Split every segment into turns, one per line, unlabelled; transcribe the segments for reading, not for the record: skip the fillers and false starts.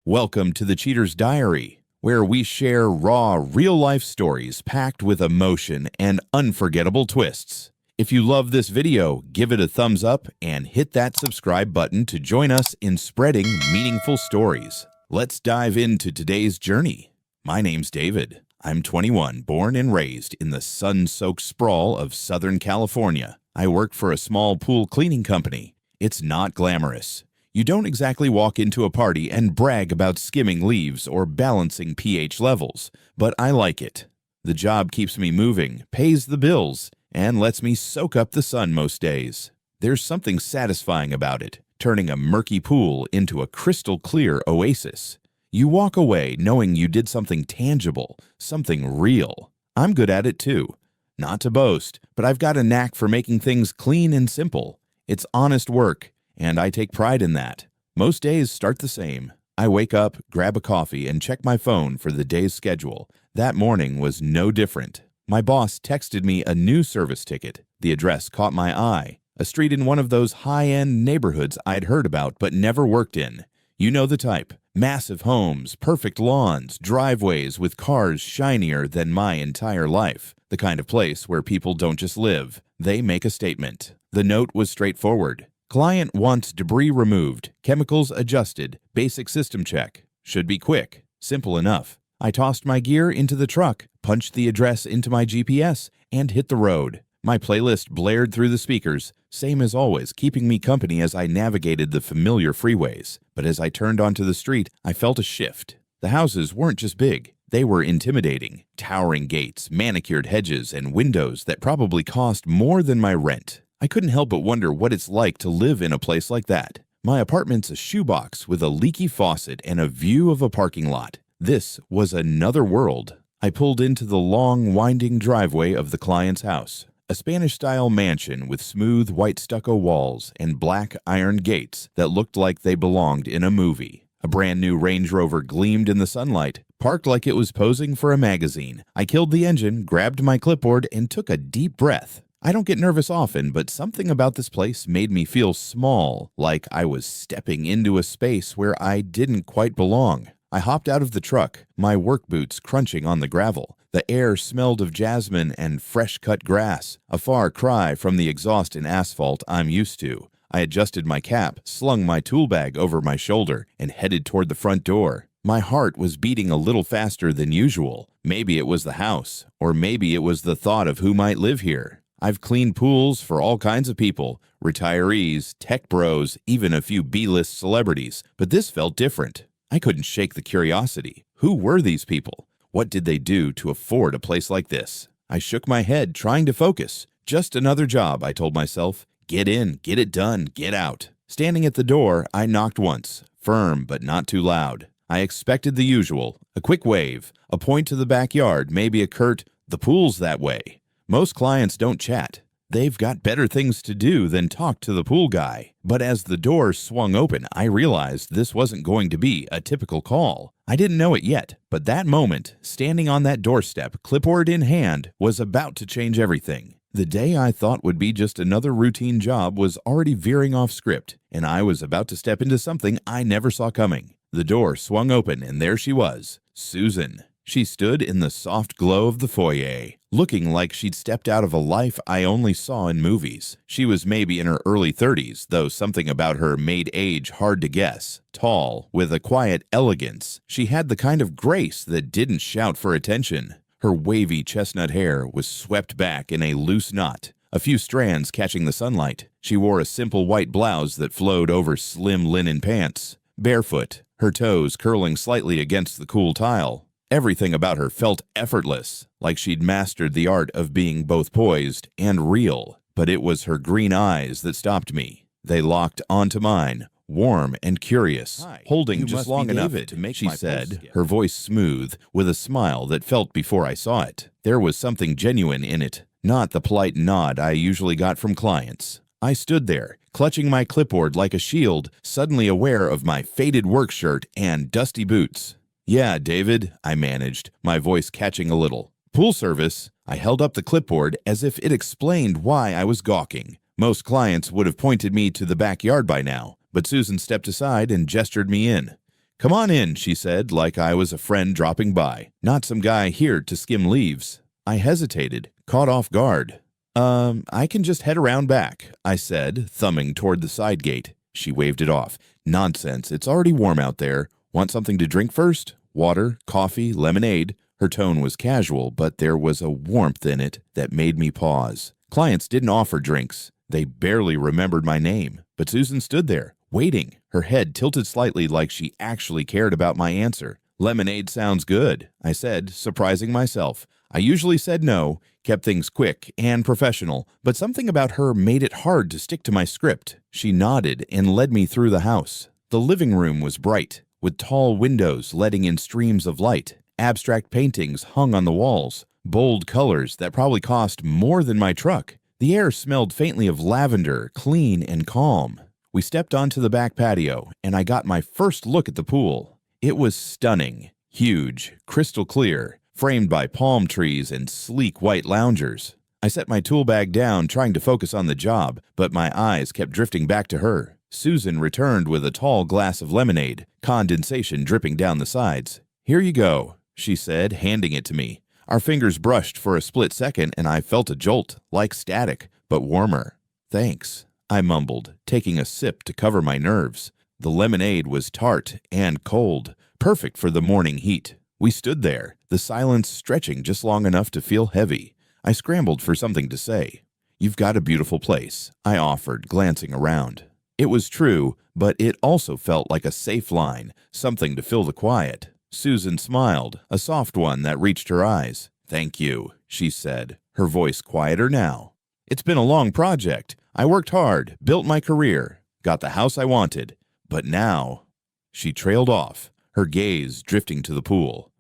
Welcome to the Cheater's Diary, where we share raw, real-life stories packed with emotion and unforgettable twists. If you love this video, give it a thumbs up and hit that subscribe button to join us in spreading meaningful stories. Let's dive into today's journey. My name's David. I'm 21, born and raised in the sun-soaked sprawl of Southern California. I work for a small pool cleaning company. It's not glamorous. You don't exactly walk into a party and brag about skimming leaves or balancing pH levels, but I like it. The job keeps me moving, pays the bills, and lets me soak up the sun most days. There's something satisfying about it, turning a murky pool into a crystal clear oasis. You walk away knowing you did something tangible, something real. I'm good at it too. Not to boast, but I've got a knack for making things clean and simple. It's honest work, and I take pride in that. Most days start the same. I wake up, grab a coffee, and check my phone for the day's schedule. That morning was no different. My boss texted me a new service ticket. The address caught my eye. A street in one of those high-end neighborhoods I'd heard about but never worked in. You know the type. Massive homes, perfect lawns, driveways with cars shinier than my entire life. The kind of place where people don't just live. They make a statement. The note was straightforward. Client wants debris removed, chemicals adjusted, basic system check. Should be quick. Simple enough. I tossed my gear into the truck, punched the address into my GPS, and hit the road. My playlist blared through the speakers, same as always, keeping me company as I navigated the familiar freeways. But as I turned onto the street, I felt a shift. The houses weren't just big. They were intimidating. Towering gates, manicured hedges, and windows that probably cost more than my rent. I couldn't help but wonder what it's like to live in a place like that. My apartment's a shoebox with a leaky faucet and a view of a parking lot. This was another world. I pulled into the long, winding driveway of the client's house. A Spanish-style mansion with smooth white stucco walls and black iron gates that looked like they belonged in a movie. A brand new Range Rover gleamed in the sunlight, parked like it was posing for a magazine. I killed the engine, grabbed my clipboard, and took a deep breath. I don't get nervous often, but something about this place made me feel small, like I was stepping into a space where I didn't quite belong. I hopped out of the truck, my work boots crunching on the gravel. The air smelled of jasmine and fresh-cut grass, a far cry from the exhaust and asphalt I'm used to. I adjusted my cap, slung my tool bag over my shoulder, and headed toward the front door. My heart was beating a little faster than usual. Maybe it was the house, or maybe it was the thought of who might live here. I've cleaned pools for all kinds of people, retirees, tech bros, even a few B-list celebrities, but this felt different. I couldn't shake the curiosity. Who were these people? What did they do to afford a place like this? I shook my head, trying to focus. Just another job, I told myself. Get in, get it done, get out. Standing at the door, I knocked once, firm but not too loud. I expected the usual, a quick wave, a point to the backyard, maybe a curt, "The pool's that way." Most clients don't chat. They've got better things to do than talk to the pool guy. But as the door swung open, I realized this wasn't going to be a typical call. I didn't know it yet, but that moment, standing on that doorstep, clipboard in hand, was about to change everything. The day I thought would be just another routine job was already veering off script, and I was about to step into something I never saw coming. The door swung open, and there she was, Susan. She stood in the soft glow of the foyer, looking like she'd stepped out of a life I only saw in movies. She was maybe in her early 30s, though something about her made age hard to guess. Tall, with a quiet elegance, she had the kind of grace that didn't shout for attention. Her wavy chestnut hair was swept back in a loose knot, a few strands catching the sunlight. She wore a simple white blouse that flowed over slim linen pants. Barefoot, her toes curling slightly against the cool tile. Everything about her felt effortless, like she'd mastered the art of being both poised and real. But it was her green eyes that stopped me. They locked onto mine, warm and curious, holding just long enough to make she said, her voice smooth, with a smile that felt before I saw it. There was something genuine in it, not the polite nod I usually got from clients. I stood there, clutching my clipboard like a shield, suddenly aware of my faded work shirt and dusty boots. "Yeah, David," I managed, my voice catching a little. "Pool service." I held up the clipboard as if it explained why I was gawking. Most clients would have pointed me to the backyard by now, but Susan stepped aside and gestured me in. "Come on in," she said, like I was a friend dropping by, not some guy here to skim leaves. I hesitated, caught off guard. I can just head around back," I said, thumbing toward the side gate. She waved it off. "Nonsense, it's already warm out there. Want something to drink first? Water, coffee, lemonade?" Her tone was casual, but there was a warmth in it that made me pause. Clients didn't offer drinks. They barely remembered my name. But Susan stood there, waiting, her head tilted slightly like she actually cared about my answer. "Lemonade sounds good," I said, surprising myself. I usually said no, kept things quick and professional, but something about her made it hard to stick to my script. She nodded and led me through the house. The living room was bright, with tall windows letting in streams of light. Abstract paintings hung on the walls, bold colors that probably cost more than my truck. The air smelled faintly of lavender, clean and calm. We stepped onto the back patio, and I got my first look at the pool. It was stunning, huge, crystal clear, framed by palm trees and sleek white loungers. I set my tool bag down, trying to focus on the job, but my eyes kept drifting back to her. Susan returned with a tall glass of lemonade, condensation dripping down the sides. "Here you go," she said, handing it to me. Our fingers brushed for a split second, and I felt a jolt, like static, but warmer. "Thanks," I mumbled, taking a sip to cover my nerves. The lemonade was tart and cold, perfect for the morning heat. We stood there, the silence stretching just long enough to feel heavy. I scrambled for something to say. "You've got a beautiful place," I offered, glancing around. It was true, but it also felt like a safe line, something to fill the quiet. Susan smiled, a soft one that reached her eyes. "Thank you," she said, her voice quieter now. "It's been a long project. I worked hard, built my career, got the house I wanted. But now—" She trailed off, her gaze drifting to the pool.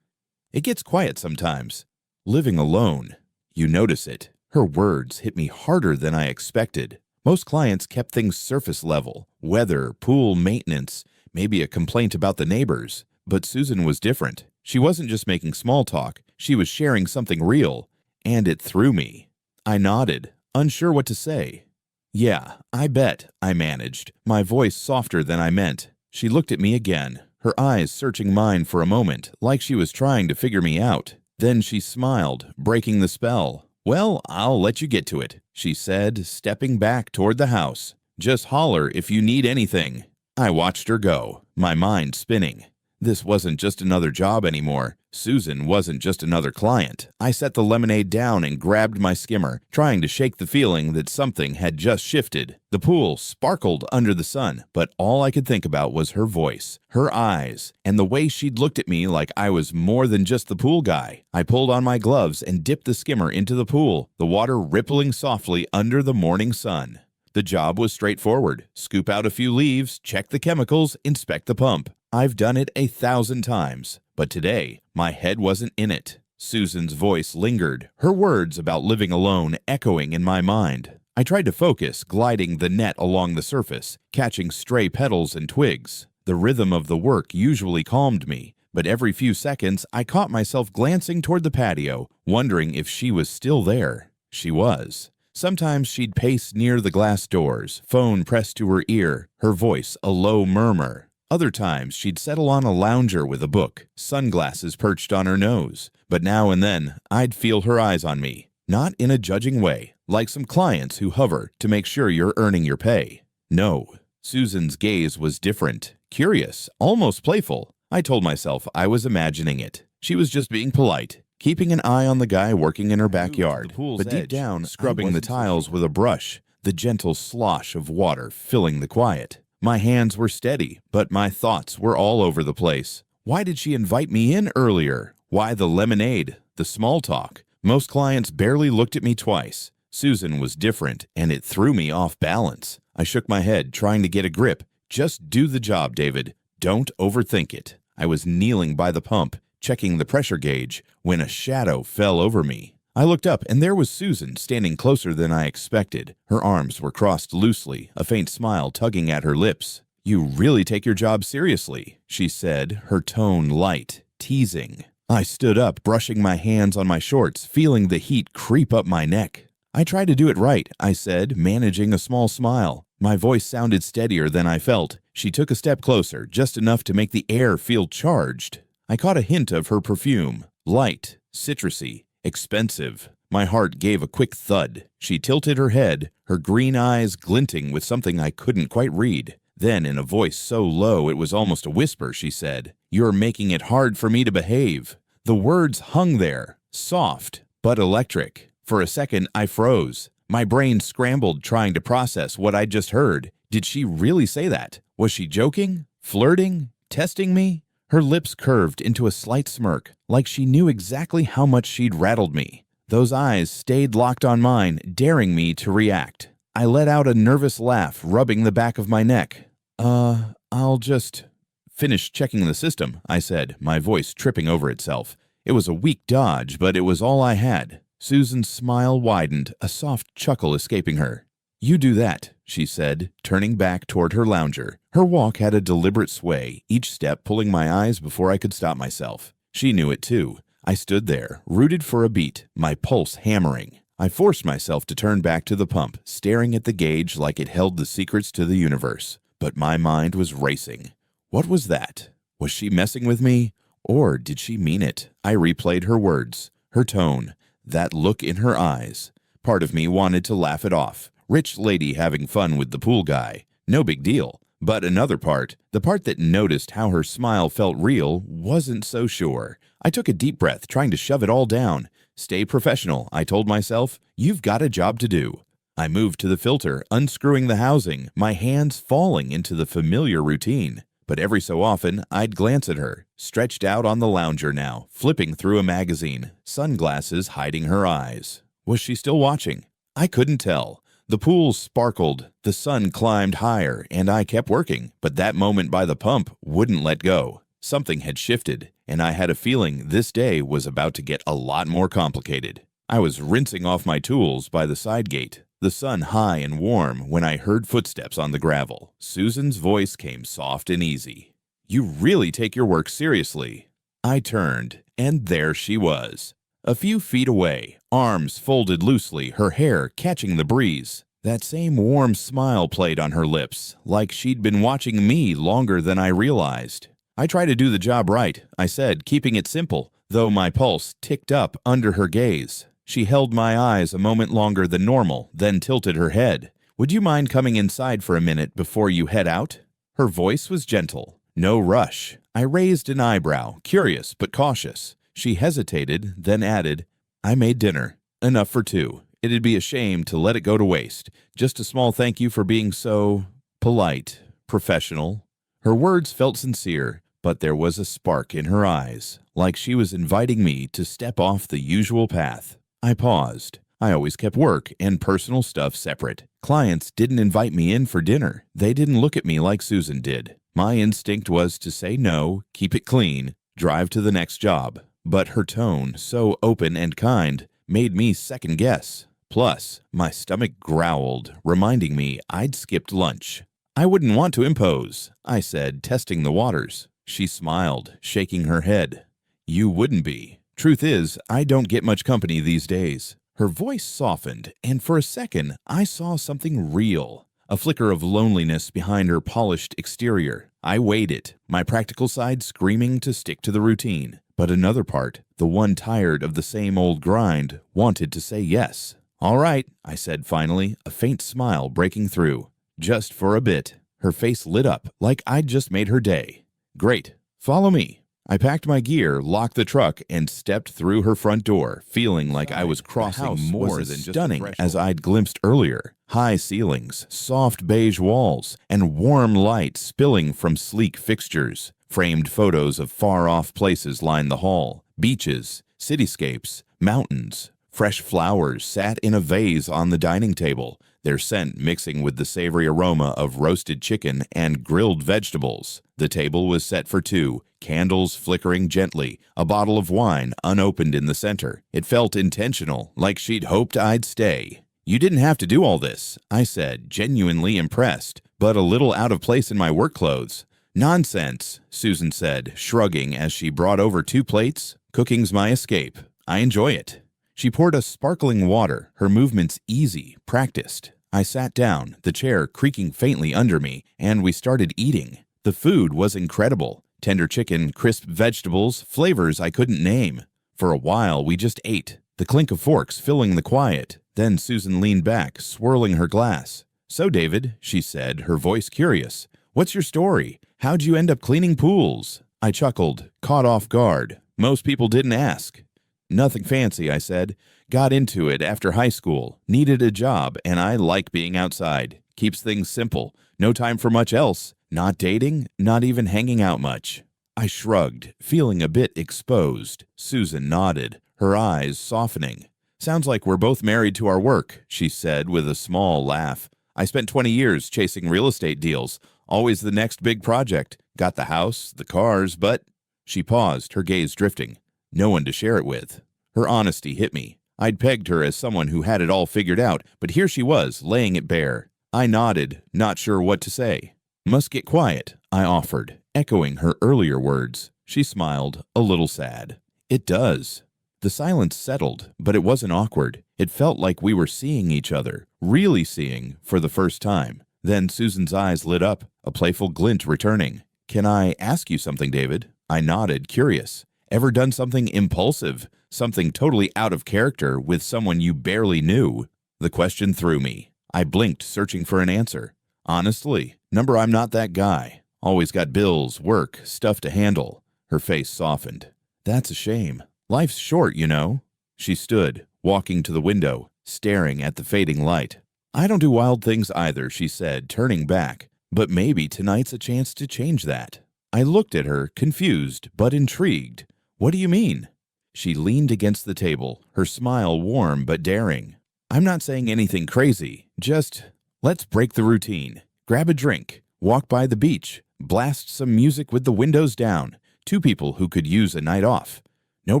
"It gets quiet sometimes. Living alone. You notice it." Her words hit me harder than I expected. Most clients kept things surface level, weather, pool maintenance, maybe a complaint about the neighbors. But Susan was different. She wasn't just making small talk, she was sharing something real, and it threw me. I nodded, unsure what to say. "Yeah, I bet," I managed, my voice softer than I meant. She looked at me again, her eyes searching mine for a moment, like she was trying to figure me out. Then she smiled, breaking the spell. "Well, I'll let you get to it," she said, stepping back toward the house. "Just holler if you need anything." I watched her go, my mind spinning. This wasn't just another job anymore. Susan wasn't just another client. I set the lemonade down and grabbed my skimmer, trying to shake the feeling that something had just shifted. The pool sparkled under the sun, but all I could think about was her voice, her eyes, and the way she'd looked at me like I was more than just the pool guy. I pulled on my gloves and dipped the skimmer into the pool, the water rippling softly under the morning sun. The job was straightforward. Scoop out a few leaves, check the chemicals, inspect the pump. I've done it 1,000 times, but today, my head wasn't in it. Susan's voice lingered, her words about living alone echoing in my mind. I tried to focus, gliding the net along the surface, catching stray petals and twigs. The rhythm of the work usually calmed me, but every few seconds, I caught myself glancing toward the patio, wondering if she was still there. She was. Sometimes she'd pace near the glass doors, phone pressed to her ear, her voice a low murmur. Other times, she'd settle on a lounger with a book, sunglasses perched on her nose. But now and then, I'd feel her eyes on me, not in a judging way, like some clients who hover to make sure you're earning your pay. No, Susan's gaze was different, curious, almost playful. I told myself I was imagining it. She was just being polite, keeping an eye on the guy working in her backyard, but deep down, scrubbing the tiles with a brush, the gentle slosh of water filling the quiet. My hands were steady, but my thoughts were all over the place. Why did she invite me in earlier? Why the lemonade, the small talk? Most clients barely looked at me twice. Susan was different, and it threw me off balance. I shook my head, trying to get a grip. "Just do the job, David. Don't overthink it." I was kneeling by the pump, checking the pressure gauge, when a shadow fell over me. I looked up, and there was Susan, standing closer than I expected. Her arms were crossed loosely, a faint smile tugging at her lips. "You really take your job seriously," she said, her tone light, teasing. I stood up, brushing my hands on my shorts, feeling the heat creep up my neck. "I try to do it right," I said, managing a small smile. My voice sounded steadier than I felt. She took a step closer, just enough to make the air feel charged. I caught a hint of her perfume. Light, citrusy, expensive. My heart gave a quick thud. She tilted her head, her green eyes glinting with something I couldn't quite read. Then, in a voice so low it was almost a whisper, she said, "You're making it hard for me to behave." The words hung there, soft but electric. For a second, I froze. My brain scrambled trying to process what I'd just heard. Did she really say that? Was she joking? Flirting? Testing me? Her lips curved into a slight smirk, like she knew exactly how much she'd rattled me. Those eyes stayed locked on mine, daring me to react. I let out a nervous laugh, rubbing the back of my neck. I'll just finish checking the system," I said, my voice tripping over itself. It was a weak dodge, but it was all I had. Susan's smile widened, a soft chuckle escaping her. "You do that," she said, turning back toward her lounger. Her walk had a deliberate sway, each step pulling my eyes before I could stop myself. She knew it too. I stood there, rooted for a beat, my pulse hammering. I forced myself to turn back to the pump, staring at the gauge like it held the secrets to the universe. But my mind was racing. What was that? Was she messing with me? Or did she mean it? I replayed her words, her tone, that look in her eyes. Part of me wanted to laugh it off. Rich lady having fun with the pool guy. No big deal. But another part, the part that noticed how her smile felt real, wasn't so sure. I took a deep breath, trying to shove it all down. Stay professional, I told myself. You've got a job to do. I moved to the filter, unscrewing the housing, my hands falling into the familiar routine. But every so often, I'd glance at her, stretched out on the lounger now, flipping through a magazine, sunglasses hiding her eyes. Was she still watching? I couldn't tell. The pool sparkled, the sun climbed higher, and I kept working. But that moment by the pump wouldn't let go. Something had shifted, and I had a feeling this day was about to get a lot more complicated. I was rinsing off my tools by the side gate, the sun high and warm, when I heard footsteps on the gravel. Susan's voice came soft and easy. "You really take your work seriously." I turned, and there she was. A few feet away, arms folded loosely, her hair catching the breeze. That same warm smile played on her lips, like she'd been watching me longer than I realized. "I try to do the job right," I said, keeping it simple, though my pulse ticked up under her gaze. She held my eyes a moment longer than normal, then tilted her head. "Would you mind coming inside for a minute before you head out?" Her voice was gentle. No rush. I raised an eyebrow, curious but cautious. She hesitated, then added, "I made dinner. Enough for two. It'd be a shame to let it go to waste. Just a small thank you for being so polite, professional." Her words felt sincere, but there was a spark in her eyes, like she was inviting me to step off the usual path. I paused. I always kept work and personal stuff separate. Clients didn't invite me in for dinner. They didn't look at me like Susan did. My instinct was to say no, keep it clean, drive to the next job. But her tone, so open and kind, made me second guess. Plus, my stomach growled, reminding me I'd skipped lunch. "I wouldn't want to impose," I said, testing the waters. She smiled, shaking her head. "You wouldn't be. Truth is, I don't get much company these days." Her voice softened, and for a second, I saw something real. A flicker of loneliness behind her polished exterior. I weighed it, my practical side screaming to stick to the routine. But another part, the one tired of the same old grind, wanted to say yes. "All right," I said finally, a faint smile breaking through. "Just for a bit." Her face lit up, like I'd just made her day. "Great. Follow me." I packed my gear, locked the truck, and stepped through her front door, feeling like I was crossing more than just stunning as I'd glimpsed earlier. High ceilings, soft beige walls, and warm light spilling from sleek fixtures. Framed photos of far-off places lined the hall. Beaches, cityscapes, mountains. Fresh flowers sat in a vase on the dining table, their scent mixing with the savory aroma of roasted chicken and grilled vegetables. The table was set for two, candles flickering gently, a bottle of wine unopened in the center. It felt intentional, like she'd hoped I'd stay. "You didn't have to do all this," I said, genuinely impressed, but a little out of place in my work clothes. "Nonsense," Susan said, shrugging as she brought over two plates. "Cooking's my escape. I enjoy it." She poured us sparkling water, her movements easy, practiced. I sat down, the chair creaking faintly under me, and we started eating. The food was incredible. Tender chicken, crisp vegetables, flavors I couldn't name. For a while, we just ate, the clink of forks filling the quiet. Then Susan leaned back, swirling her glass. "So, David," she said, her voice curious, "what's your story? How'd you end up cleaning pools?" I chuckled, caught off guard. Most people didn't ask. "Nothing fancy," I said. "Got into it after high school, needed a job, and I like being outside. Keeps things simple. No time for much else. Not dating, not even hanging out much." I shrugged, feeling a bit exposed. Susan nodded, her eyes softening. "Sounds like we're both married to our work," she said with a small laugh. "I spent 20 years chasing real estate deals, always the next big project. Got the house, the cars, but—" She paused, her gaze drifting. No one to share it with. Her honesty hit me. I'd pegged her as someone who had it all figured out, but here she was, laying it bare. I nodded, not sure what to say. "Must get quiet," I offered, echoing her earlier words. She smiled, a little sad. "It does." The silence settled, but it wasn't awkward. It felt like we were seeing each other, really seeing, for the first time. Then Susan's eyes lit up, a playful glint returning. "Can I ask you something, David?" I nodded, curious. "Ever done something impulsive, something totally out of character with someone you barely knew?" The question threw me. I blinked, searching for an answer. "Honestly, I'm not that guy. Always got bills, work, stuff to handle." Her face softened. "That's a shame. Life's short, you know." She stood, walking to the window, staring at the fading light. "I don't do wild things either," she said, turning back. "But maybe tonight's a chance to change that." I looked at her, confused but intrigued. "What do you mean?" She leaned against the table, her smile warm but daring. "I'm not saying anything crazy. Just, let's break the routine. Grab a drink, walk by the beach, blast some music with the windows down. Two people who could use a night off. No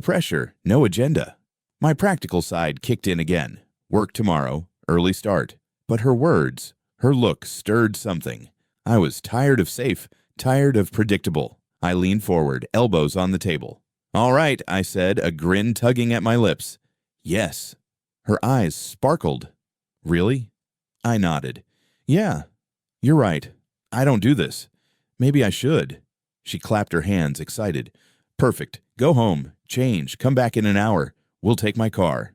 pressure, no agenda." My practical side kicked in again. Work tomorrow, early start. But her words, her look stirred something. I was tired of safe, tired of predictable. I leaned forward, elbows on the table. "All right," I said, a grin tugging at my lips. "Yes." Her eyes sparkled. "Really?" I nodded. "Yeah, you're right. I don't do this. Maybe I should." She clapped her hands, excited. "Perfect. Go home, change, come back in an hour. We'll take my car."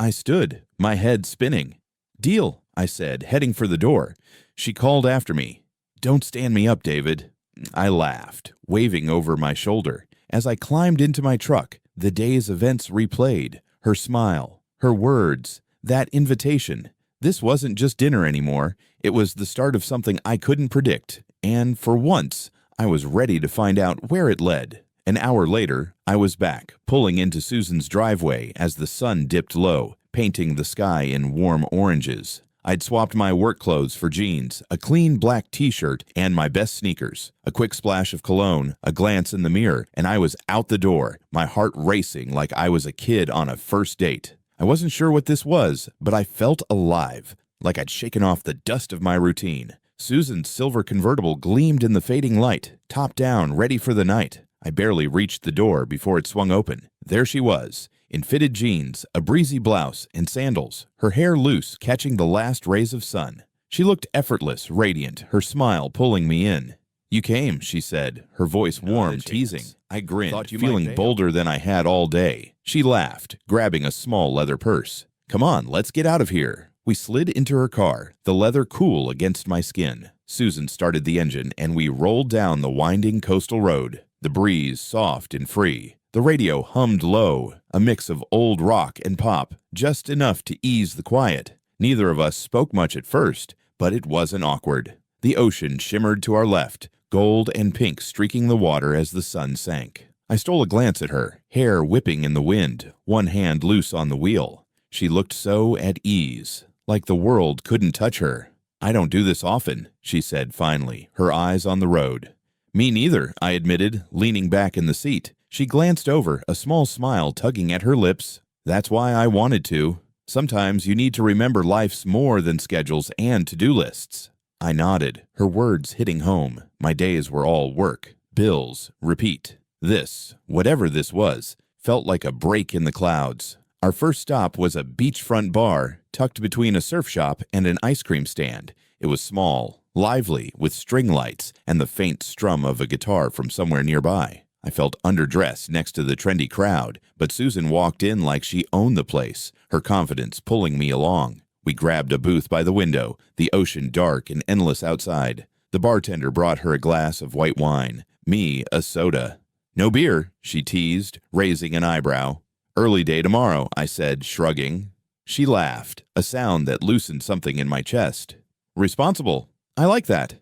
I stood, my head spinning. "Deal," I said, heading for the door. She called after me. "Don't stand me up, David." I laughed, waving over my shoulder. As I climbed into my truck, the day's events replayed. Her smile, her words, that invitation. This wasn't just dinner anymore. It was the start of something I couldn't predict. And for once, I was ready to find out where it led. An hour later, I was back, pulling into Susan's driveway as the sun dipped low, painting the sky in warm oranges. I'd swapped my work clothes for jeans, a clean black t-shirt, and my best sneakers. A quick splash of cologne, a glance in the mirror, and I was out the door, my heart racing like I was a kid on a first date. I wasn't sure what this was, but I felt alive, like I'd shaken off the dust of my routine. Susan's silver convertible gleamed in the fading light, top down, ready for the night. I barely reached the door before it swung open. There she was, in fitted jeans, a breezy blouse, and sandals, her hair loose, catching the last rays of sun. She looked effortless, radiant, her smile pulling me in. "You came," she said, her voice warm, teasing. I grinned, feeling bolder than I had all day. She laughed, grabbing a small leather purse. "Come on, let's get out of here." We slid into her car, the leather cool against my skin. Susan started the engine, and we rolled down the winding coastal road, the breeze soft and free. The radio hummed low, a mix of old rock and pop, just enough to ease the quiet. Neither of us spoke much at first, but it wasn't awkward. The ocean shimmered to our left, gold and pink streaking the water as the sun sank. I stole a glance at her, hair whipping in the wind, one hand loose on the wheel. She looked so at ease, like the world couldn't touch her. "I don't do this often," she said finally, her eyes on the road. "Me neither," I admitted, leaning back in the seat. She glanced over, a small smile tugging at her lips. "That's why I wanted to. Sometimes you need to remember life's more than schedules and to-do lists." I nodded, her words hitting home. My days were all work, bills, repeat. This, whatever this was, felt like a break in the clouds. Our first stop was a beachfront bar tucked between a surf shop and an ice cream stand. It was small, lively, with string lights and the faint strum of a guitar from somewhere nearby. I felt underdressed next to the trendy crowd, but Susan walked in like she owned the place, her confidence pulling me along. We grabbed a booth by the window, the ocean dark and endless outside. The bartender brought her a glass of white wine, me a soda. "No beer," she teased, raising an eyebrow. "Early day tomorrow," I said, shrugging. She laughed, a sound that loosened something in my chest. "Responsible. I like that."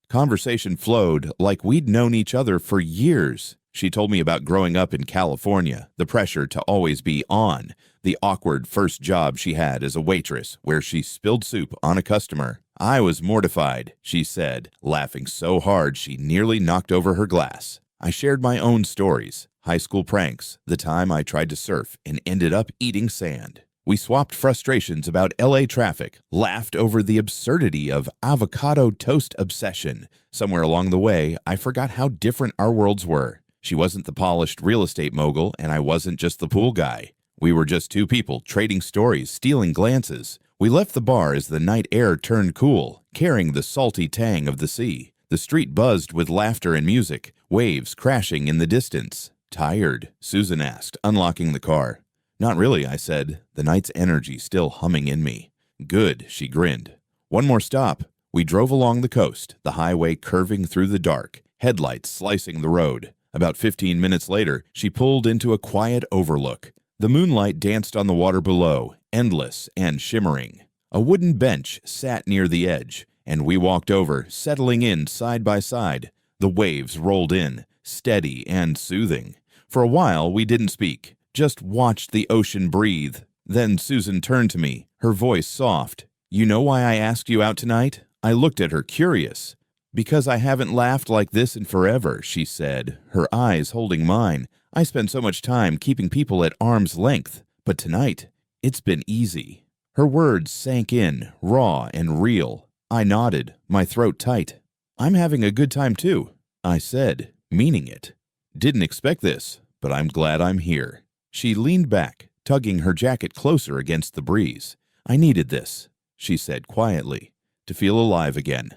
Conversation flowed like we'd known each other for years. She told me about growing up in California, the pressure to always be on, the awkward first job she had as a waitress where she spilled soup on a customer. "I was mortified," she said, laughing so hard she nearly knocked over her glass. I shared my own stories, high school pranks, the time I tried to surf and ended up eating sand. We swapped frustrations about LA traffic, laughed over the absurdity of avocado toast obsession. Somewhere along the way, I forgot how different our worlds were. She wasn't the polished real estate mogul, and I wasn't just the pool guy. We were just two people trading stories, stealing glances. We left the bar as the night air turned cool, carrying the salty tang of the sea. The street buzzed with laughter and music, waves crashing in the distance. "Tired?" Susan asked, unlocking the car. "Not really," I said, the night's energy still humming in me. "Good," she grinned. One more stop. We drove along the coast, the highway curving through the dark, headlights slicing the road. About 15 minutes later, she pulled into a quiet overlook. The moonlight danced on the water below, endless and shimmering. A wooden bench sat near the edge, and we walked over, settling in side by side. The waves rolled in, steady and soothing. For a while, we didn't speak, just watched the ocean breathe. Then Susan turned to me, her voice soft. "You know why I asked you out tonight?" I looked at her, curious. "Because I haven't laughed like this in forever," she said, her eyes holding mine. "I spend so much time keeping people at arm's length, but tonight, it's been easy." Her words sank in, raw and real. I nodded, my throat tight. "I'm having a good time too," I said, meaning it. "Didn't expect this, but I'm glad I'm here." She leaned back, tugging her jacket closer against the breeze. "I needed this," she said quietly, "to feel alive again.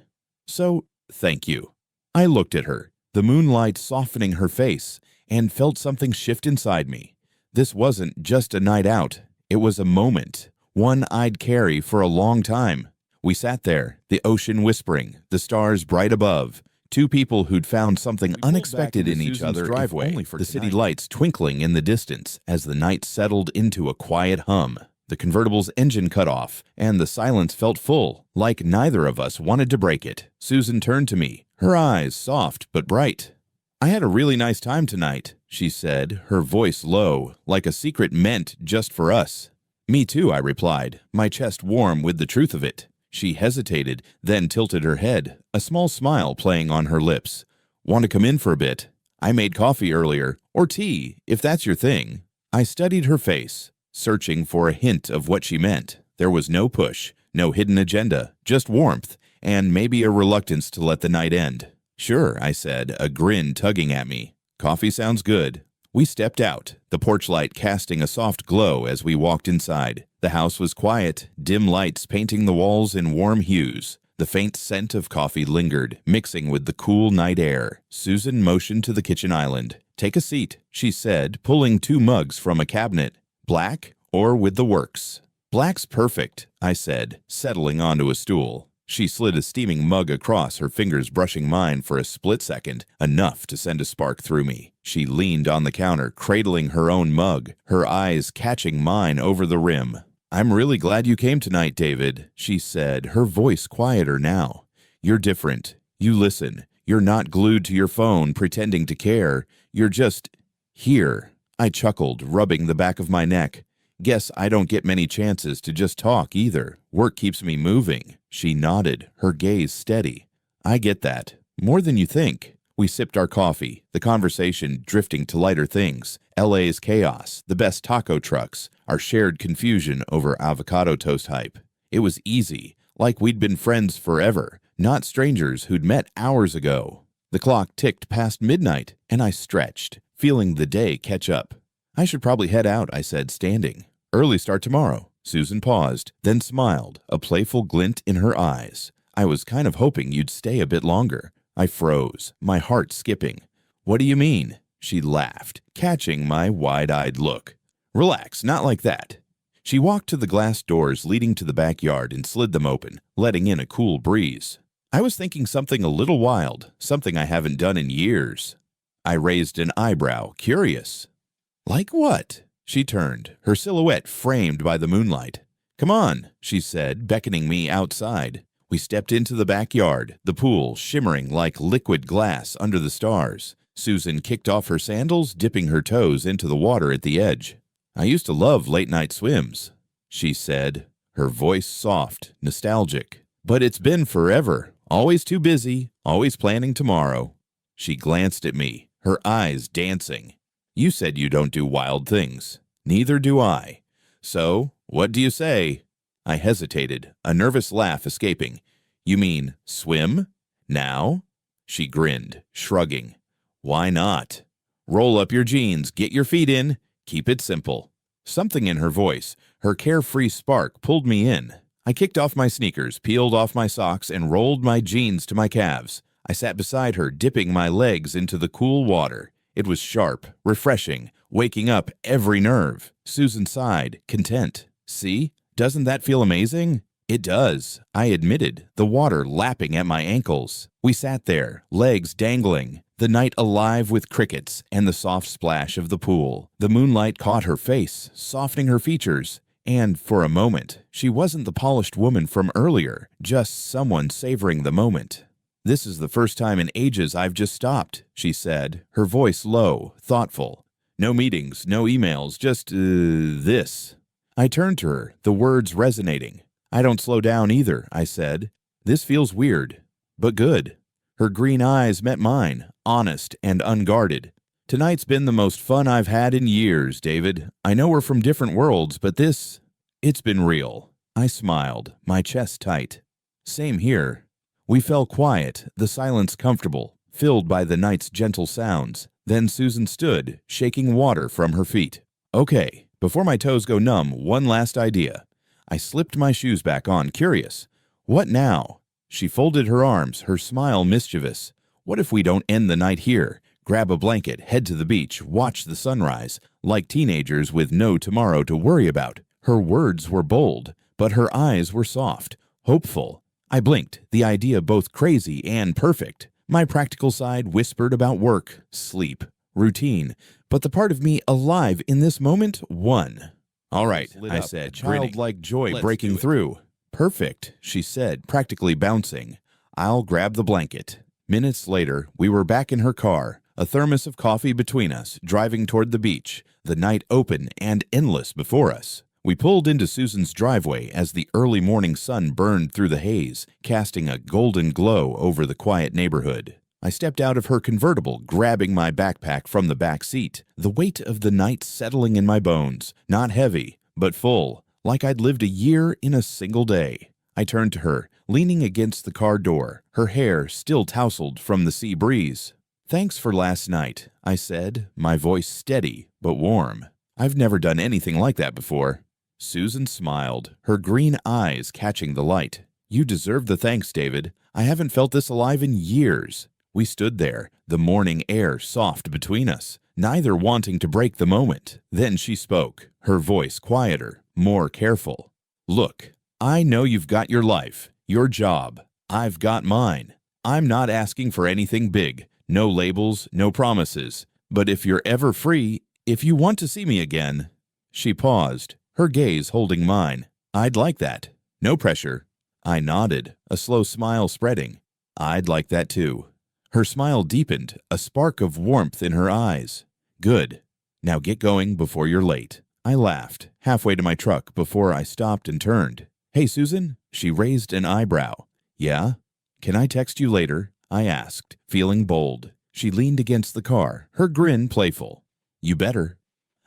So, thank you." I looked at her, the moonlight softening her face, and felt something shift inside me. This wasn't just a night out. It was a moment, one I'd carry for a long time. We sat there, the ocean whispering, the stars bright above, two people who'd found something unexpected in each other's driveway, the city lights twinkling in the distance as the night settled into a quiet hum. The convertible's engine cut off, and the silence felt full, like neither of us wanted to break it. Susan turned to me, her eyes soft but bright. "I had a really nice time tonight," she said, her voice low, like a secret meant just for us. "Me too," I replied, my chest warm with the truth of it. She hesitated, then tilted her head, a small smile playing on her lips. "Want to come in for a bit? I made coffee earlier, or tea, if that's your thing." I studied her face, searching for a hint of what she meant. There was no push, no hidden agenda, just warmth, and maybe a reluctance to let the night end. "Sure," I said, a grin tugging at me. "Coffee sounds good." We stepped out, the porch light casting a soft glow as we walked inside. The house was quiet, dim lights painting the walls in warm hues. The faint scent of coffee lingered, mixing with the cool night air. Susan motioned to the kitchen island. "Take a seat," she said, pulling 2 mugs from a cabinet. "Black or with the works?" "Black's perfect," I said, settling onto a stool. She slid a steaming mug across, her fingers brushing mine for a split second, enough to send a spark through me. She leaned on the counter, cradling her own mug, her eyes catching mine over the rim. "I'm really glad you came tonight, David," she said, her voice quieter now. "You're different. You listen. You're not glued to your phone, pretending to care. You're just here." I chuckled, rubbing the back of my neck. "Guess I don't get many chances to just talk either. Work keeps me moving." She nodded, her gaze steady. "I get that. More than you think." We sipped our coffee, the conversation drifting to lighter things. LA's chaos, the best taco trucks, our shared confusion over avocado toast hype. It was easy, like we'd been friends forever, not strangers who'd met hours ago. The clock ticked past midnight, and I stretched, feeling the day catch up. "I should probably head out," I said, standing. Early start tomorrow. Susan paused, then smiled, a playful glint in her eyes. I was kind of hoping you'd stay a bit longer. I froze, my heart skipping. What do you mean? She laughed, catching my wide-eyed look. Relax, not like that. She walked to the glass doors leading to the backyard and slid them open, letting in a cool breeze. I was thinking something a little wild, something I haven't done in years. I raised an eyebrow, curious. Like what? She turned, her silhouette framed by the moonlight. Come on, she said, beckoning me outside. We stepped into the backyard, the pool shimmering like liquid glass under the stars. Susan kicked off her sandals, dipping her toes into the water at the edge. I used to love late-night swims, she said, her voice soft, nostalgic. But it's been forever, always too busy, always planning tomorrow. She glanced at me, her eyes dancing. You said you don't do wild things. Neither do I. So, what do you say? I hesitated, a nervous laugh escaping. You mean swim? Now? She grinned, shrugging. Why not? Roll up your jeans, get your feet in, keep it simple. Something in her voice, her carefree spark, pulled me in. I kicked off my sneakers, peeled off my socks, and rolled my jeans to my calves. I sat beside her, dipping my legs into the cool water. It was sharp, refreshing, waking up every nerve. Susan sighed, content. See? Doesn't that feel amazing? It does, I admitted, the water lapping at my ankles. We sat there, legs dangling, the night alive with crickets and the soft splash of the pool. The moonlight caught her face, softening her features. And for a moment, she wasn't the polished woman from earlier, just someone savoring the moment. This is the first time in ages I've just stopped, she said, her voice low, thoughtful. No meetings, no emails, just, this. I turned to her, the words resonating. I don't slow down either, I said. This feels weird, but good. Her green eyes met mine, honest and unguarded. Tonight's been the most fun I've had in years, David. I know we're from different worlds, but it's been real. I smiled, my chest tight. Same here. We fell quiet, the silence comfortable, filled by the night's gentle sounds. Then Susan stood, shaking water from her feet. Okay, before my toes go numb, one last idea. I slipped my shoes back on, curious. What now? She folded her arms, her smile mischievous. What if we don't end the night here? Grab a blanket, head to the beach, watch the sunrise, like teenagers with no tomorrow to worry about. Her words were bold, but her eyes were soft, hopeful. I blinked, the idea both crazy and perfect. My practical side whispered about work, sleep, routine, but the part of me alive in this moment won. All right, I said, childlike joy breaking through. Perfect, she said, practically bouncing. I'll grab the blanket. Minutes later, we were back in her car, a thermos of coffee between us, driving toward the beach, the night open and endless before us. We pulled into Susan's driveway as the early morning sun burned through the haze, casting a golden glow over the quiet neighborhood. I stepped out of her convertible, grabbing my backpack from the back seat, the weight of the night settling in my bones, not heavy, but full, like I'd lived a year in a single day. I turned to her, leaning against the car door, her hair still tousled from the sea breeze. Thanks for last night, I said, my voice steady but warm. I've never done anything like that before. Susan smiled, her green eyes catching the light. You deserve the thanks, David. I haven't felt this alive in years. We stood there, the morning air soft between us, neither wanting to break the moment. Then she spoke, her voice quieter, more careful. Look, I know you've got your life, your job. I've got mine. I'm not asking for anything big, no labels, no promises. But if you're ever free, if you want to see me again. She paused, her gaze holding mine. I'd like that. No pressure. I nodded, a slow smile spreading. I'd like that too. Her smile deepened, a spark of warmth in her eyes. Good. Now get going before you're late. I laughed, halfway to my truck before I stopped and turned. Hey, Susan? She raised an eyebrow. Yeah? Can I text you later? I asked, feeling bold. She leaned against the car, her grin playful. You better.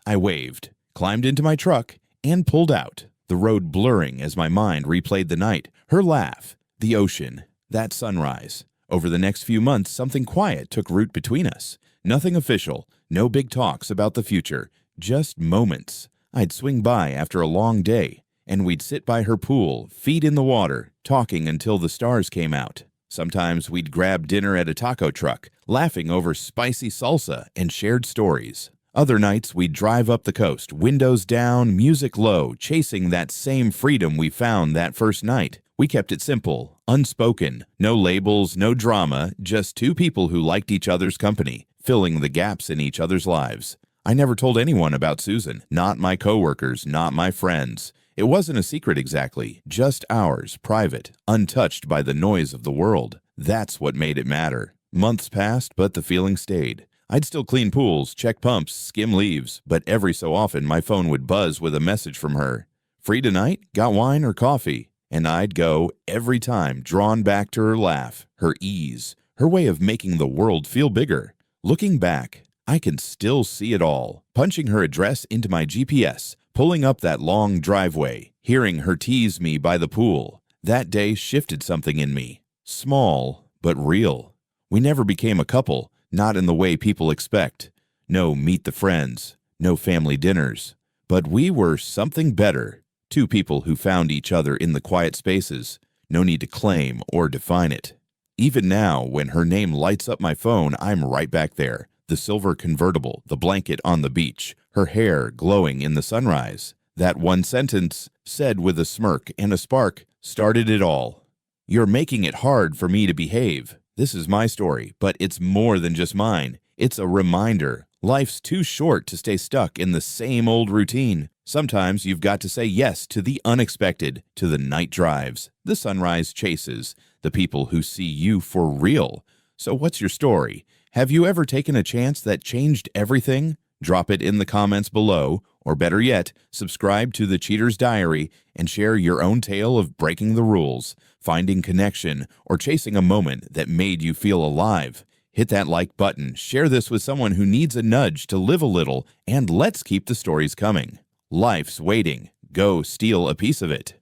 I waved, climbed into my truck, and pulled out, the road blurring as my mind replayed the night, her laugh, the ocean, that sunrise. Over the next few months, something quiet took root between us. Nothing official, no big talks about the future, just moments. I'd swing by after a long day, and we'd sit by her pool, feet in the water, talking until the stars came out. Sometimes we'd grab dinner at a taco truck, laughing over spicy salsa and shared stories. Other nights we'd drive up the coast, windows down, music low, chasing that same freedom we found that first night. We kept it simple, unspoken, no labels, no drama, just two people who liked each other's company, filling the gaps in each other's lives. I never told anyone about Susan, not my coworkers, not my friends. It wasn't a secret exactly, just ours, private, untouched by the noise of the world. That's what made it matter. Months passed, but the feeling stayed. I'd still clean pools, check pumps, skim leaves, but every so often my phone would buzz with a message from her. Free tonight? Got wine or coffee? And I'd go, every time, drawn back to her laugh, her ease, her way of making the world feel bigger. Looking back, I can still see it all. Punching her address into my GPS, pulling up that long driveway, hearing her tease me by the pool. That day shifted something in me. Small, but real. We never became a couple, not in the way people expect. No meet the friends, no family dinners. But we were something better. Two people who found each other in the quiet spaces. No need to claim or define it. Even now, when her name lights up my phone, I'm right back there. The silver convertible, the blanket on the beach, her hair glowing in the sunrise. That one sentence, said with a smirk and a spark, started it all. You're making it hard for me to behave. This is my story, but it's more than just mine. It's a reminder. Life's too short to stay stuck in the same old routine. Sometimes you've got to say yes to the unexpected, to the night drives, the sunrise chases, the people who see you for real. So what's your story? Have you ever taken a chance that changed everything? Drop it in the comments below, or better yet, subscribe to The Cheater's Diary and share your own tale of breaking the rules, finding connection, or chasing a moment that made you feel alive. Hit that like button, share this with someone who needs a nudge to live a little, and let's keep the stories coming. Life's waiting. Go steal a piece of it.